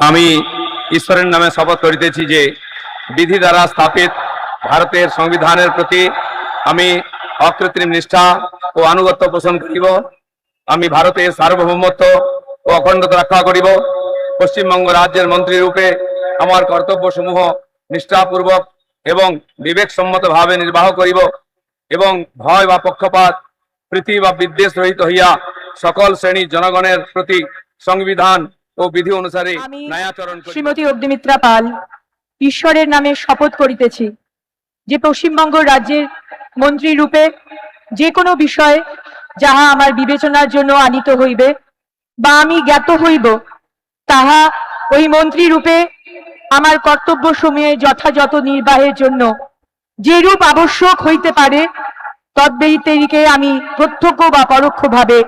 আমি ঈশ্বরের নামে শপথ করিতেছি যে বিধি দ্বারা স্থাপিত ভারতের সংবিধানের প্রতি আমি অকৃত্রিম নিষ্ঠা ও আনুগত্য পোষণ করিব। আমি ভারতের সার্বভৌমত্ব ও অখণ্ডতা রক্ষা করিব। পশ্চিমবঙ্গ রাজ্যের মন্ত্রী রূপে আমার কর্তব্যসমূহ নিষ্ঠাপূর্বক এবং বিবেকসম্মতভাবে নির্বাহ করিব এবং ভয় বা পক্ষপাত প্রীতি বা বিদ্বেষ রহিত হইয়া সকল শ্রেণীর জনগণের প্রতি সংবিধান ও বিধি অনুসারে ন্যায়াচরণ করিব। শ্রীমতী অগ্নিমিত্রা পাল ঈশ্বরের নামে শপথ করিতেছি যে পশ্চিমবঙ্গ রাজ্যের মন্ত্রী রূপে যে কোনো বিষয় যাহা আমার বিবেচনার জন্য আনিত হইবে বা আমি জ্ঞাত হইব, তাহা ওই মন্ত্রী রূপে আমার কর্তব্য সমূহে যথাযথ নির্বাহের জন্য যেরূপ আবশ্যক হইতে পারে তদ্ব্যতিরিকে আমি প্রত্যক্ষ বা পরোক্ষভাবে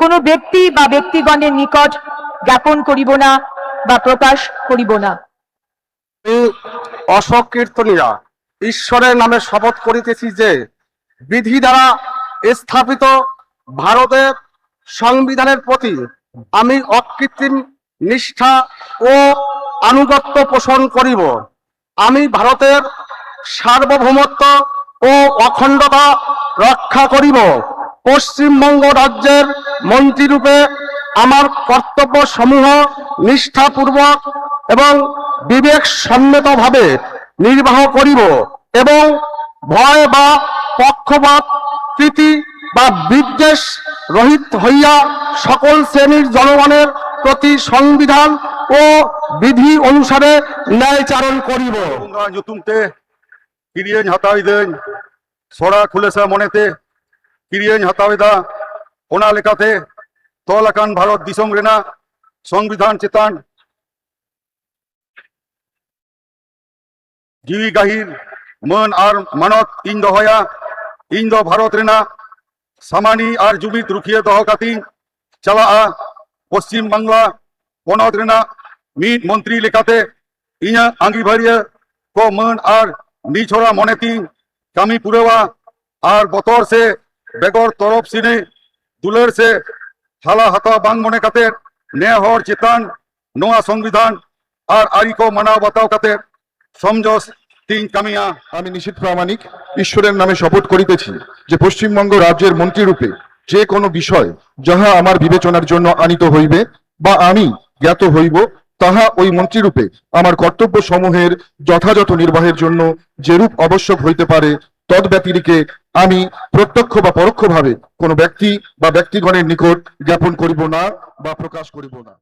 কোনো ব্যক্তি বা ব্যক্তিগণের নিকট জ্ঞাপন করিব না বা প্রকাশ করিব না। অশোক কীর্তনীয়া ঈশ্বরের নামে শপথ করিতেছি যে বিধি দ্বারা স্থাপিত ভারতের সংবিধানের প্রতি আমি অকৃত্রিম নিষ্ঠা ও আনুগত্য পোষণ করিব। আমি ভারতের সার্বভৌমত্ব ও অখণ্ডতা রক্ষা করিব। পশ্চিমবঙ্গ রাজ্যের মন্ত্রীরূপে আমার কর্তব্য সমূহ নিষ্ঠাপূর্বক এবং বিবেকসম্মতভাবে নির্বাহ করিব এবং ভয় বা পক্ষপাত প্রীতি বা বিদ্বেষ রহিত হইয়া সকল শ্রেণীর জনগণের প্রতি সংবিধান ও বিধি অনুসারে ন্যায়চারণ করিব। ᱧᱩᱛᱩᱢᱛᱮ ᱠᱤᱨᱤᱭᱟᱹᱧ ᱦᱟᱛᱟᱣᱤᱫᱟᱹᱧ ᱥᱚᱲᱟ ᱠᱷᱩᱞᱟᱹᱥᱟ ᱢᱚᱱᱮᱛᱮ ᱠᱤᱨᱤᱭᱟᱹᱧ ᱦᱟᱛᱟᱣᱮᱫᱟ ᱚᱱᱟ ᱞᱮᱠᱟᱛᱮ ᱛᱚᱞ ᱟᱠᱟᱱ ᱵᱷᱟᱨᱚᱛ ᱫᱤᱥᱚᱢ ᱨᱮᱱᱟᱜ ᱥᱚᱝᱵᱤᱫᱷᱟᱱ ᱪᱮᱛᱟᱱ ᱡᱤᱣᱤ ᱜᱟᱹᱦᱤᱨ ᱢᱟᱹᱱ ᱟᱨ ᱢᱟᱱᱚᱛ ᱤᱧ ᱫᱚᱦᱚᱭᱟ। ᱤᱧ ᱫᱚ ᱵᱷᱟᱨᱚᱛ ᱨᱮᱱᱟᱜ ᱥᱟᱢᱟᱱᱤ ᱟᱨ ᱡᱩᱢᱤᱫ ᱨᱩᱠᱷᱤᱭᱟᱹ ᱫᱚᱦᱚ ᱠᱟᱛᱮᱧ ᱪᱟᱞᱟᱜᱼᱟ। ᱯᱚᱥᱪᱤᱢ ᱵᱟᱝᱞᱟ ᱯᱚᱱᱚᱛ ᱨᱮᱱᱟᱜ ᱢᱤᱫ ᱢᱚᱱᱛᱨᱤ ᱞᱮᱠᱟᱛᱮ ᱤᱧᱟᱹᱜ ᱟᱸᱜᱤᱵᱷᱟᱹᱨᱤᱭᱟᱹ ᱠᱚ ᱢᱟᱹᱱ ᱟᱨ ᱱᱤᱪᱷᱚᱲᱟ ᱢᱚᱱᱮᱛᱤᱧ ᱠᱟᱹᱢᱤ ᱯᱩᱨᱟᱹᱣᱟ ᱟᱨ ᱵᱚᱛᱚᱨ ᱥᱮ ᱵᱮᱜᱚᱨ ᱛᱚᱨᱚᱯ ᱥᱤᱱᱮ ᱫᱩᱞᱟᱹᱲ ᱥᱮ ᱦᱟᱞᱟ ᱦᱟᱛᱟᱣ ᱵᱟᱝ ᱢᱚᱱᱮ ᱠᱟᱛᱮ ᱱᱮ ᱦᱚᱲ ᱪᱮᱛᱟᱱ ᱱᱚᱣᱟ ᱥᱚᱝᱵᱤধান আর আইন কো মানাও বাতাও কাতে সমঝোস তিন কামিয়া। আমি নিশীথ প্রামাণিক ঈশ্বরের নামে শপথ করিতেছি যে পশ্চিমবঙ্গ রাজ্যের মন্ত্রী রূপে যে কোনো বিষয় যাহা আমার বিবেচনার জন্য আনিত হইবে বা আমি জ্ঞাত হইব, তাহা ওই মন্ত্রী রূপে আমার কর্তব্য সমূহের যথাযথ নির্বাহের জন্য যেরূপ আবশ্যক হইতে পারে তদ্ব্যতিরিকে আমি প্রত্যক্ষ বা পরোক্ষভাবে কোনো ব্যক্তি বা ব্যক্তিগণের নিকট জ্ঞাপন করিব না বা প্রকাশ করিব না।